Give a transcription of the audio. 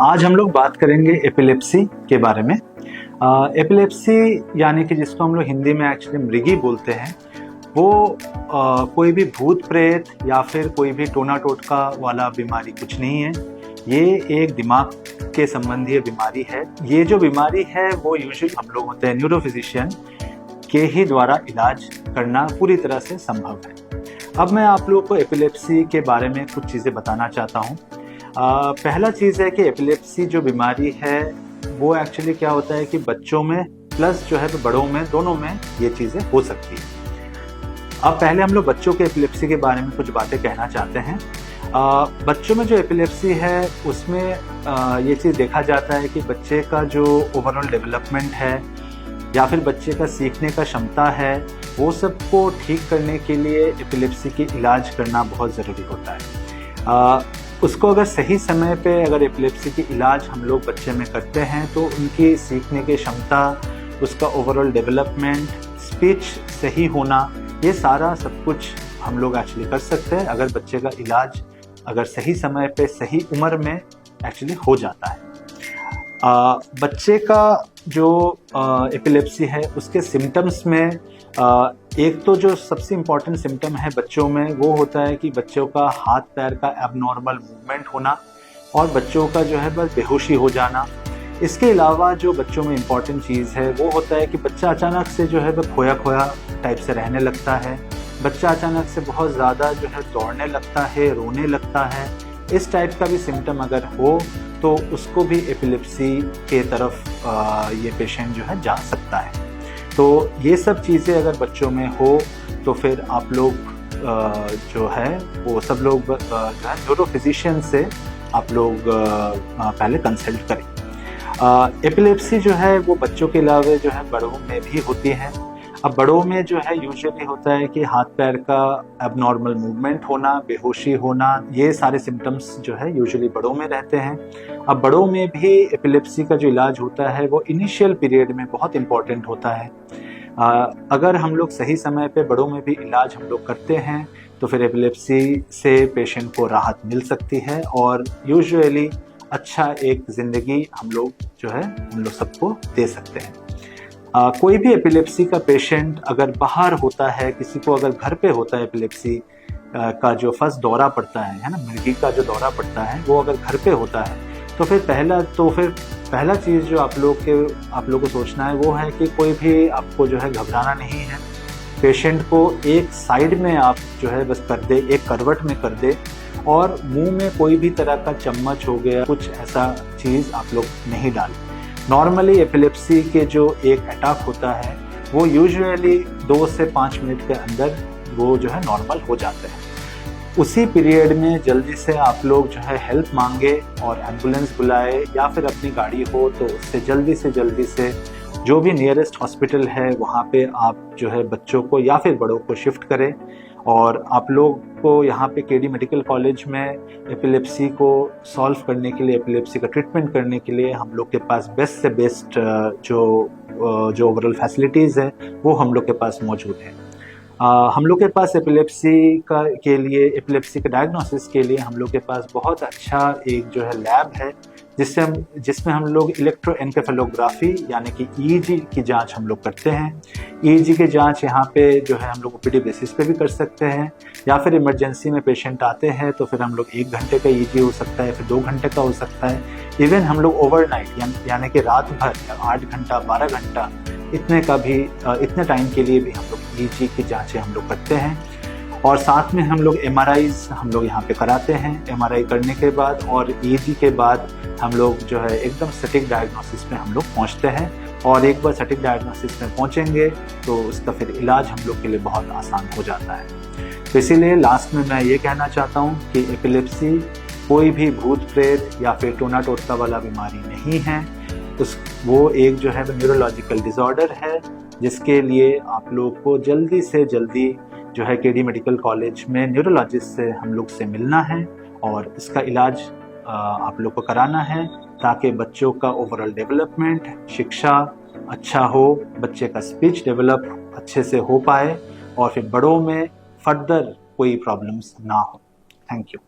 आज हम लोग बात करेंगे एपिलेप्सी के बारे में। एपिलेप्सी यानी कि जिसको हम लोग हिंदी में एक्चुअली मृगी बोलते हैं, वो कोई भी भूत प्रेत या फिर कोई भी टोना टोटका वाला बीमारी कुछ नहीं है। ये एक दिमाग के संबंधी बीमारी है। ये जो बीमारी है वो यूजुअली हम लोग होते हैं न्यूरोफिजिशियन के ही द्वारा इलाज करना पूरी तरह से संभव है। अब मैं आप लोगों को एपिलेप्सी के बारे में कुछ चीज़ें बताना चाहता हूँ। पहला चीज़ है कि एपिलेप्सी जो बीमारी है वो एक्चुअली क्या होता है कि बच्चों में प्लस जो है तो बड़ों में, दोनों में ये चीज़ें हो सकती है। अब पहले हम लोग बच्चों के एपिलेप्सी के बारे में कुछ बातें कहना चाहते हैं। बच्चों में जो एपिलेप्सी है उसमें ये चीज़ देखा जाता है कि बच्चे का जो ओवरऑल डेवलपमेंट है या फिर बच्चे का सीखने का क्षमता है, वो सबको ठीक करने के लिए एपिलेप्सी की इलाज करना बहुत ज़रूरी होता है। उसको अगर सही समय पे अगर एपिलेप्सी की इलाज हम लोग बच्चे में करते हैं तो उनकी सीखने की क्षमता, उसका ओवरऑल डेवलपमेंट, स्पीच सही होना, ये सारा सब कुछ हम लोग एक्चुअली कर सकते हैं अगर बच्चे का इलाज अगर सही समय पे सही उम्र में एक्चुअली हो जाता है। बच्चे का जो एपिलेप्सी है उसके सिम्टम्स में एक तो जो सबसे इम्पॉर्टेंट सिम्टम है बच्चों में वो होता है कि बच्चों का हाथ पैर का एबनॉर्मल मूवमेंट होना और बच्चों का जो है बस बेहोशी हो जाना। इसके अलावा जो बच्चों में इम्पॉर्टेंट चीज़ है वो होता है कि बच्चा अचानक से जो है वह खोया खोया टाइप से रहने लगता है। बच्चा अचानक से बहुत ज़्यादा जो है दौड़ने लगता है, रोने लगता है। इस टाइप का भी सिम्टम अगर हो तो उसको भी एपिलेप्सी के तरफ ये पेशेंट जो है जा सकता है। तो ये सब चीज़ें अगर बच्चों में हो तो फिर आप लोग जो है वो सब लोग जो है न्यूरोफिजिशियन से आप लोग पहले कंसल्ट करें। एपिलेप्सी जो है वो बच्चों के अलावा जो है बड़ों में भी होती है। अब बड़ों में जो है यूजुअली होता है कि हाथ पैर का एबनॉर्मल मूवमेंट होना, बेहोशी होना, ये सारे सिम्टम्स जो है यूजुअली बड़ों में रहते हैं। अब बड़ों में भी एपिलेप्सी का जो इलाज होता है वो इनिशियल पीरियड में बहुत इम्पॉर्टेंट होता है। अगर हम लोग सही समय पे बड़ों में भी इलाज हम लोग करते हैं तो फिर एपिलेप्सी से पेशेंट को राहत मिल सकती है और यूजुअली अच्छा एक ज़िंदगी हम लोग जो है हम लोग सबको दे सकते हैं। कोई भी एपिलेप्सी का पेशेंट अगर बाहर होता है, किसी को अगर घर पे होता है एपिलेप्सी का जो फर्स्ट दौरा पड़ता है ना, मृगी का जो दौरा पड़ता है वो अगर घर पे होता है तो फिर पहला चीज़ जो आप लोग को सोचना है वो है कि कोई भी आपको जो है घबराना नहीं है। पेशेंट को एक साइड में आप जो है बस कर दे, एक करवट में कर दे और मुंह में कोई भी तरह का चम्मच हो गया, कुछ ऐसा चीज़ आप लोग नहीं डालें। नॉर्मली एपिलेप्सी के जो एक अटैक होता है वो यूजुअली 2 से 5 मिनट के अंदर वो जो है नॉर्मल हो जाते हैं। उसी पीरियड में जल्दी से आप लोग जो है हेल्प मांगे और एम्बुलेंस बुलाए या फिर अपनी गाड़ी हो तो उससे जल्दी से जो भी नियरेस्ट हॉस्पिटल है वहाँ पे आप जो है बच्चों को या फिर बड़ों को शिफ्ट करें। और आप लोग को यहाँ पे केडी मेडिकल कॉलेज में एपिलेप्सी को सॉल्व करने के लिए, एपिलेप्सी का ट्रीटमेंट करने के लिए हम लोग के पास बेस्ट से बेस्ट जो ओवरऑल फैसिलिटीज़ है वो हम लोग के पास मौजूद है। हम लोग के पास एपिलेप्सी का डायग्नोसिस के लिए हम लोग के पास बहुत अच्छा एक जो है लैब है जिसमें हम लोग इलेक्ट्रोएन्केफेलोग्राफी यानी कि ईईजी की जांच हम लोग करते हैं। ईईजी की जांच यहाँ पे जो है हम लोग ओपीडी बेसिस पे भी कर सकते हैं या फिर इमरजेंसी में पेशेंट आते हैं तो फिर हम लोग 1 घंटे का ईईजी हो सकता है, फिर 2 घंटे का हो सकता है। इवन हम लोग ओवरनाइट यानी कि रात भर 8 घंटा 12 घंटा इतने टाइम के लिए भी हम लोग ईईजी की जांचें हम लोग करते हैं। और साथ में हम लोग एमआरआईज हम लोग यहाँ पे कराते हैं। एमआरआई करने के बाद और ईईजी के बाद हम लोग जो है एकदम सटीक डायग्नोसिस में हम लोग पहुँचते हैं और एक बार सटीक डायग्नोसिस में पहुँचेंगे तो उसका फिर इलाज हम लोग के लिए बहुत आसान हो जाता है। तो इसीलिए लास्ट में मैं ये कहना चाहता हूँ कि एपिलेप्सी कोई भी भूत प्रेत या फिर टोना टोटका वाला बीमारी नहीं है। वो एक जो है न्यूरोलॉजिकल डिसऑर्डर है जिसके लिए आप लोग को जल्दी से जल्दी जो है केडी मेडिकल कॉलेज में न्यूरोलॉजिस्ट से हम लोग से मिलना है और इसका इलाज आप लोग को कराना है ताकि बच्चों का ओवरऑल डेवलपमेंट, शिक्षा अच्छा हो, बच्चे का स्पीच डेवलप अच्छे से हो पाए और फिर बड़ों में फर्दर कोई प्रॉब्लम्स ना हो। Thank you.